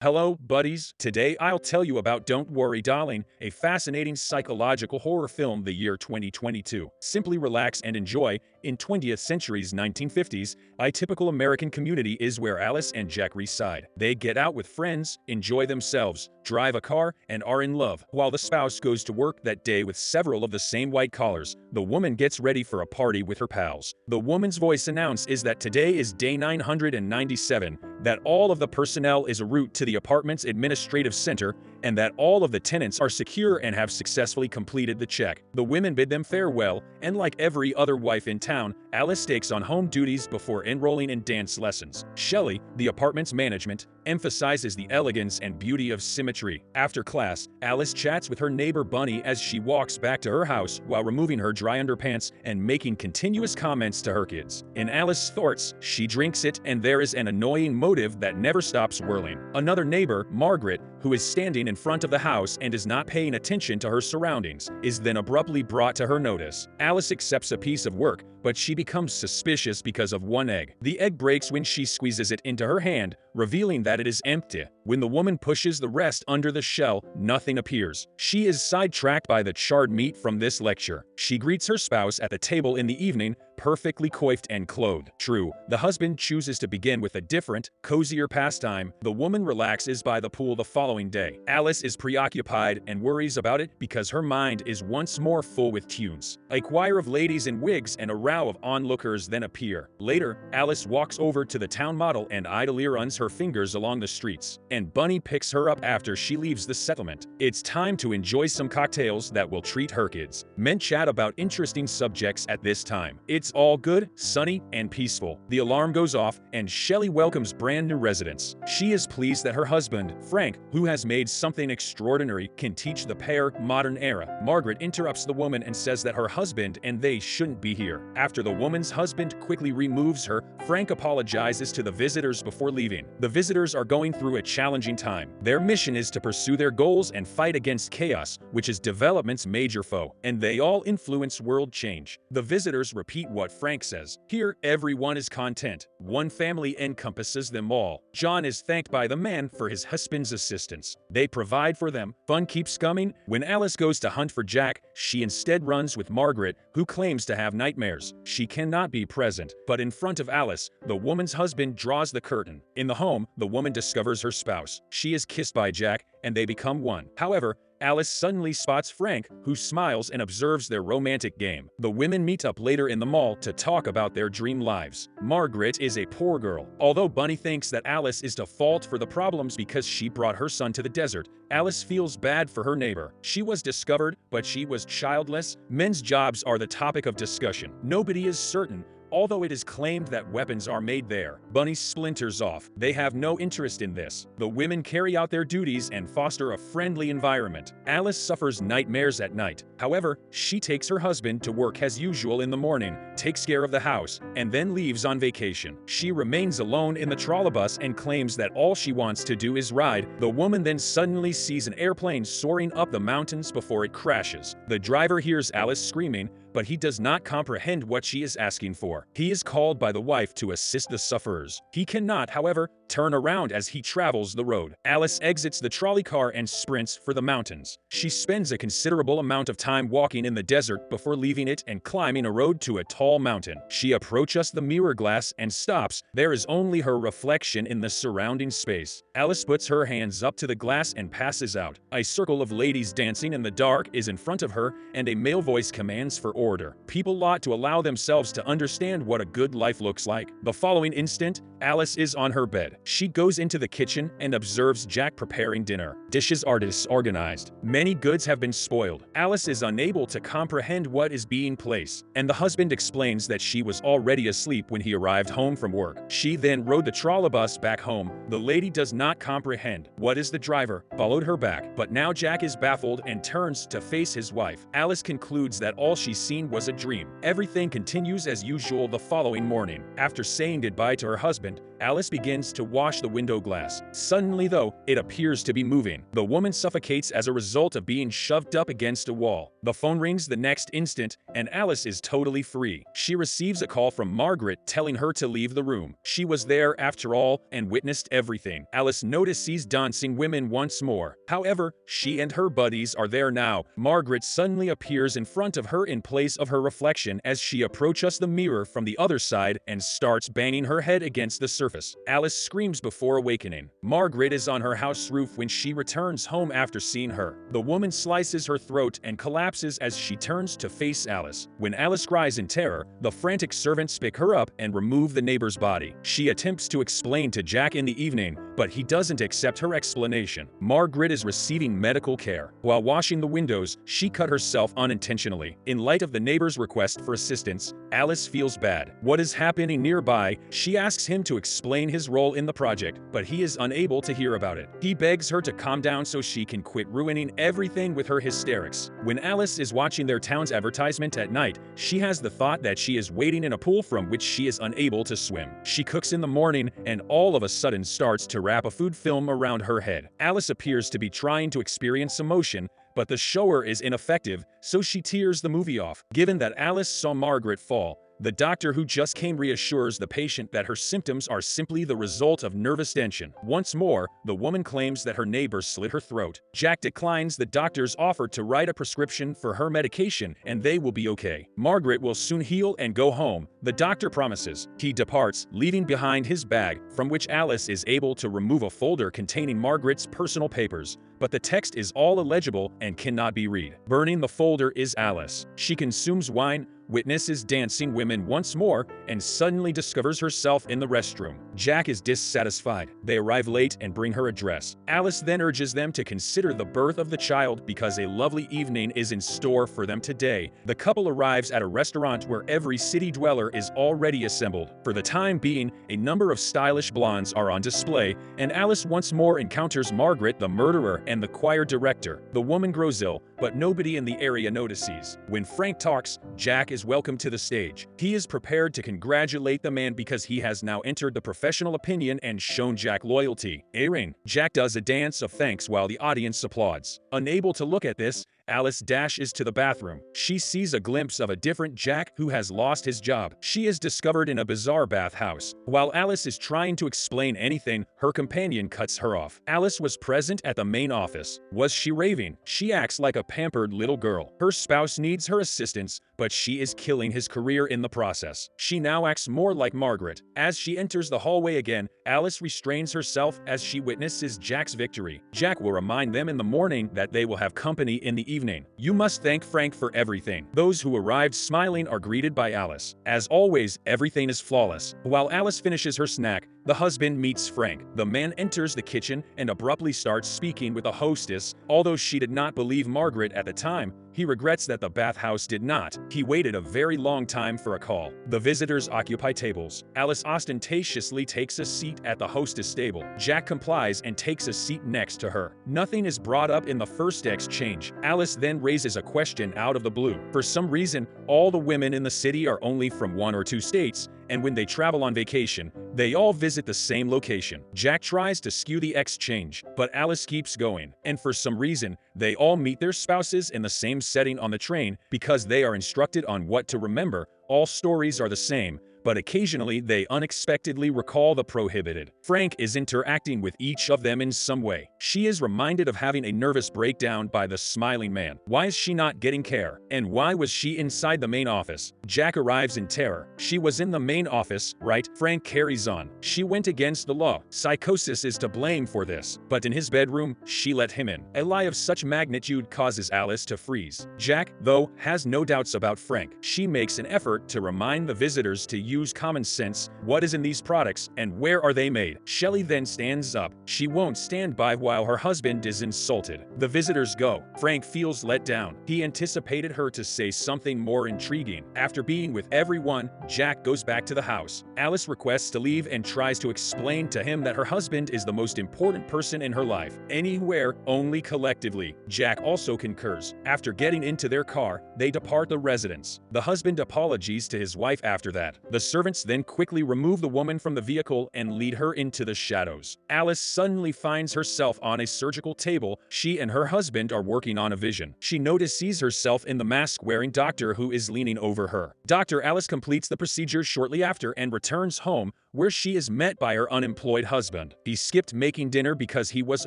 Hello, buddies. Today I'll tell you about Don't Worry Darling, a fascinating psychological horror film the year 2022. Simply relax and enjoy. In 20th century's 1950s, a typical American community is where Alice and Jack reside. They get out with friends, enjoy themselves, drive a car, and are in love. While the spouse goes to work that day with several of the same white collars, the woman gets ready for a party with her pals. The woman's voice announces that today is day 997, that all of the personnel is en route to the apartment's administrative center, and that all of the tenants are secure and have successfully completed the check. The women bid them farewell, and like every other wife in town, Alice takes on home duties before enrolling in dance lessons. Shelley, the apartment's management, emphasizes the elegance and beauty of symmetry. After class, Alice chats with her neighbor Bunny as she walks back to her house while removing her dry underpants and making continuous comments to her kids. In Alice's thoughts, she drinks it, and there is an annoying motive that never stops whirling. Another neighbor, Margaret, who is standing in front of the house and is not paying attention to her surroundings, is then abruptly brought to her notice. Alice accepts a piece of work, but she becomes suspicious because of one egg. The egg breaks when she squeezes it into her hand, revealing that it is empty. When the woman pushes the rest under the shell, nothing appears. She is sidetracked by the charred meat from this lecture. She greets her spouse at the table in the evening, perfectly coiffed and clothed. True, the husband chooses to begin with a different, cozier pastime. The woman relaxes by the pool the following day. Alice is preoccupied and worries about it because her mind is once more full with tunes. A choir of ladies in wigs and a row of onlookers then appear. Later, Alice walks over to the town model and idly runs her fingers along the streets, and Bunny picks her up after she leaves the settlement. It's time to enjoy some cocktails that will treat her kids. Men chat about interesting subjects at this time. It's all good, sunny, and peaceful. The alarm goes off, and Shelley welcomes brand new residents. She is pleased that her husband, Frank, who has made something extraordinary, can teach the pair modern era. Margaret interrupts the woman and says that her husband and they shouldn't be here. After the woman's husband quickly removes her, Frank apologizes to the visitors before leaving. The visitors are going through a challenging time. Their mission is to pursue their goals and fight against chaos, which is development's major foe, and they all influence world change. The visitors repeat what Frank says. Here, everyone is content. One family encompasses them all. John is thanked by the man for his husband's assistance. They provide for them. Fun keeps coming. When Alice goes to hunt for Jack, she instead runs with Margaret, who claims to have nightmares. She cannot be present, but in front of Alice, the woman's husband draws the curtain. In the home, the woman discovers her spouse. She is kissed by Jack, and they become one. However, Alice suddenly spots Frank, who smiles and observes their romantic game. The women meet up later in the mall to talk about their dream lives. Margaret is a poor girl. Although Bunny thinks that Alice is to fault for the problems because she brought her son to the desert, Alice feels bad for her neighbor. She was discovered, but she was childless. Men's jobs are the topic of discussion. Nobody is certain, although it is claimed that weapons are made there. Bunny splinters off. They have no interest in this. The women carry out their duties and foster a friendly environment. Alice suffers nightmares at night. However, she takes her husband to work as usual in the morning, takes care of the house, and then leaves on vacation. She remains alone in the trolleybus and claims that all she wants to do is ride. The woman then suddenly sees an airplane soaring up the mountains before it crashes. The driver hears Alice screaming, but he does not comprehend what she is asking for. He is called by the wife to assist the sufferers. He cannot, however, turn around as he travels the road. Alice exits the trolley car and sprints for the mountains. She spends a considerable amount of time walking in the desert before leaving it and climbing a road to a tall mountain. She approaches the mirror glass and stops. There is only her reflection in the surrounding space. Alice puts her hands up to the glass and passes out. A circle of ladies dancing in the dark is in front of her, and a male voice commands for order. People ought to allow themselves to understand what a good life looks like. The following instant, Alice is on her bed. She goes into the kitchen and observes Jack preparing dinner. Dishes are disorganized. Many goods have been spoiled. Alice is unable to comprehend what is being placed, and the husband explains that she was already asleep when he arrived home from work. She then rode the trolleybus back home. The lady does not comprehend what is the driver followed her back, but now Jack is baffled and turns to face his wife. Alice concludes that all she's seen was a dream. Everything continues as usual the following morning. After saying goodbye to her husband, Alice begins to wash the window glass. Suddenly, though, it appears to be moving. The woman suffocates as a result of being shoved up against a wall. The phone rings the next instant, and Alice is totally free. She receives a call from Margaret telling her to leave the room. She was there after all and witnessed everything. Alice notices dancing women once more. However, she and her buddies are there now. Margaret suddenly appears in front of her in place of her reflection as she approaches the mirror from the other side and starts banging her head against the surface. Alice screams before awakening. Margaret is on her house roof when she returns home after seeing her. The woman slices her throat and collapses as she turns to face Alice. When Alice cries in terror, the frantic servants pick her up and remove the neighbor's body. She attempts to explain to Jack in the evening, but he doesn't accept her explanation. Margaret is receiving medical care. While washing the windows, she cut herself unintentionally. In light of the neighbor's request for assistance, Alice feels bad. What is happening nearby? She asks him to explain his role in the project, but he is unable to hear about it. He begs her to calm down so she can quit ruining everything with her hysterics. When Alice is watching their town's advertisement at night, she has the thought that she is wading in a pool from which she is unable to swim. She cooks in the morning and all of a sudden starts to wrap a food film around her head. Alice appears to be trying to experience emotion, but the shower is ineffective, so she tears the movie off. Given that Alice saw Margaret fall, the doctor who just came reassures the patient that her symptoms are simply the result of nervous tension. Once more, the woman claims that her neighbor slit her throat. Jack declines the doctor's offer to write a prescription for her medication and they will be okay. Margaret will soon heal and go home, the doctor promises. He departs, leaving behind his bag, from which Alice is able to remove a folder containing Margaret's personal papers. But the text is all illegible and cannot be read. Burning the folder is Alice. She consumes wine, witnesses dancing women once more, and suddenly discovers herself in the restroom. Jack is dissatisfied. They arrive late and bring her a dress. Alice then urges them to consider the birth of the child because a lovely evening is in store for them today. The couple arrives at a restaurant where every city dweller is already assembled. For the time being, a number of stylish blondes are on display, and Alice once more encounters Margaret, the murderer, and the choir director. The woman grows ill, but nobody in the area notices. When Frank talks, Jack is welcomed to the stage. He is prepared to congratulate the man because he has now entered the professional opinion and shown Jack loyalty. Aaron, Jack does a dance of thanks while the audience applauds. Unable to look at this, Alice dashes to the bathroom. She sees a glimpse of a different Jack who has lost his job. She is discovered in a bizarre bathhouse. While Alice is trying to explain anything, her companion cuts her off. Alice was present at the main office. Was she raving? She acts like a pampered little girl. Her spouse needs her assistance, but she is killing his career in the process. She now acts more like Margaret. As she enters the hallway again, Alice restrains herself as she witnesses Jack's victory. Jack will remind them in the morning that they will have company in the evening. You must thank Frank for everything. Those who arrived smiling are greeted by Alice. As always, everything is flawless. While Alice finishes her snack, the husband meets Frank. The man enters the kitchen and abruptly starts speaking with the hostess. Although she did not believe Margaret at the time, he regrets that the bathhouse did not. He waited a very long time for a call. The visitors occupy tables. Alice ostentatiously takes a seat at the hostess table. Jack complies and takes a seat next to her. Nothing is brought up in the first exchange. Alice then raises a question out of the blue. For some reason, all the women in the city are only from 1 or 2 states, and when they travel on vacation, they all visit the same location. Jack tries to skew the exchange, but Alice keeps going, and for some reason, they all meet their spouses in the same setting on the train because they are instructed on what to remember. All stories are the same, but occasionally they unexpectedly recall the prohibited. Frank is interacting with each of them in some way. She is reminded of having a nervous breakdown by the smiling man. Why is she not getting care? And why was she inside the main office? Jack arrives in terror. She was in the main office, right? Frank carries on. She went against the law. Psychosis is to blame for this. But in his bedroom, she let him in. A lie of such magnitude causes Alice to freeze. Jack, though, has no doubts about Frank. She makes an effort to remind the visitors to use common sense. What is in these products and where are they made? Shelley then stands up. She won't stand by while her husband is insulted. The visitors go. Frank feels let down. He anticipated her to say something more intriguing. After being with everyone, Jack goes back to the house. Alice requests to leave and tries to explain to him that her husband is the most important person in her life. Anywhere, only collectively. Jack also concurs. After getting into their car, they depart the residence. The husband apologies to his wife after that. The The servants then quickly remove the woman from the vehicle and lead her into the shadows. Alice suddenly finds herself on a surgical table. She and her husband are working on a vision. She notices herself in the mask-wearing doctor who is leaning over her. Dr. Alice completes the procedure shortly after and returns home, where she is met by her unemployed husband. He skipped making dinner because he was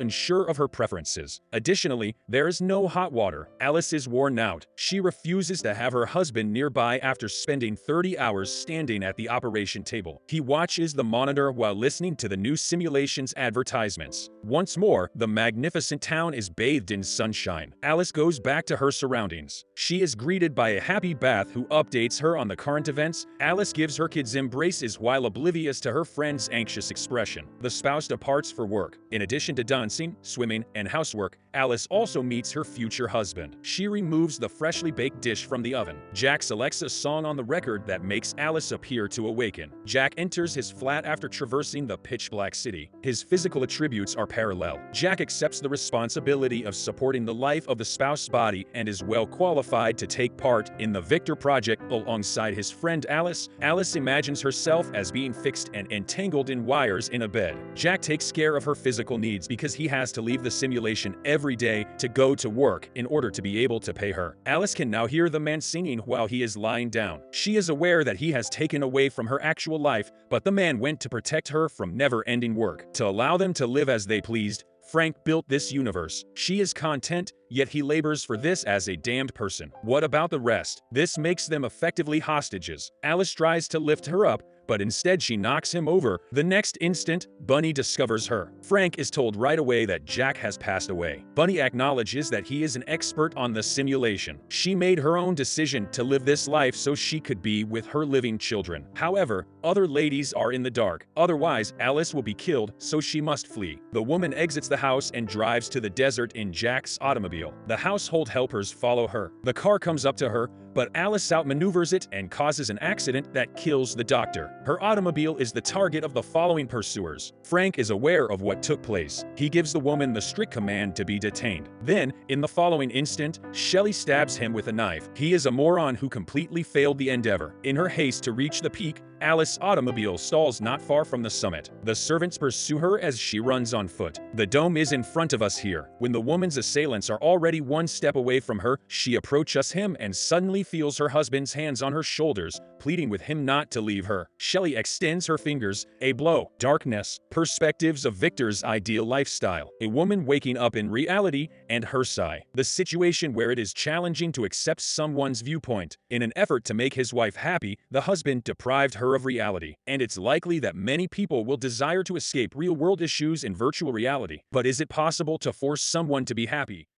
unsure of her preferences. Additionally, there is no hot water. Alice is worn out. She refuses to have her husband nearby after spending 30 hours standing at the operation table. He watches the monitor while listening to the new simulation's advertisements. Once more, the magnificent town is bathed in sunshine. Alice goes back to her surroundings. She is greeted by a happy Beth who updates her on the current events. Alice gives her kids embraces while oblivious to her friend's anxious expression. The spouse departs for work. In addition to dancing, swimming, and housework, Alice also meets her future husband. She removes the freshly baked dish from the oven. Jack selects a song on the record that makes Alice appear to awaken. Jack enters his flat after traversing the pitch-black city. His physical attributes are parallel. Jack accepts the responsibility of supporting the life of the spouse's body and is well qualified to take part in the Victor Project alongside his friend Alice. Alice imagines herself as being fixed and entangled in wires in a bed. Jack takes care of her physical needs because he has to leave the simulation every day to go to work in order to be able to pay her. Alice can now hear the man singing while he is lying down. She is aware that he has taken away from her actual life, but the man went to protect her from never-ending work. To allow them to live as they pleased, Frank built this universe. She is content, yet he labors for this as a damned person. What about the rest? This makes them effectively hostages. Alice tries to lift her up, but instead she knocks him over. The next instant, Bunny discovers her. Frank is told right away that Jack has passed away. Bunny acknowledges that he is an expert on the simulation. She made her own decision to live this life so she could be with her living children. However, other ladies are in the dark. Otherwise, Alice will be killed, so she must flee. The woman exits the house and drives to the desert in Jack's automobile. The household helpers follow her. The car comes up to her, but Alice outmaneuvers it and causes an accident that kills the doctor. Her automobile is the target of the following pursuers. Frank is aware of what took place. He gives the woman the strict command to be detained. Then, in the following instant, Shelley stabs him with a knife. He is a moron who completely failed the endeavor. In her haste to reach the peak, Alice's automobile stalls not far from the summit. The servants pursue her as she runs on foot. The dome is in front of us here. When the woman's assailants are already one step away from her, she approaches him and suddenly feels her husband's hands on her shoulders, pleading with him not to leave her. Shelley extends her fingers. A blow. Darkness. Perspectives of Victor's ideal lifestyle. A woman waking up in reality, and her sigh. The situation where it is challenging to accept someone's viewpoint. In an effort to make his wife happy, the husband deprived her of reality. And it's likely that many people will desire to escape real-world issues in virtual reality. But is it possible to force someone to be happy?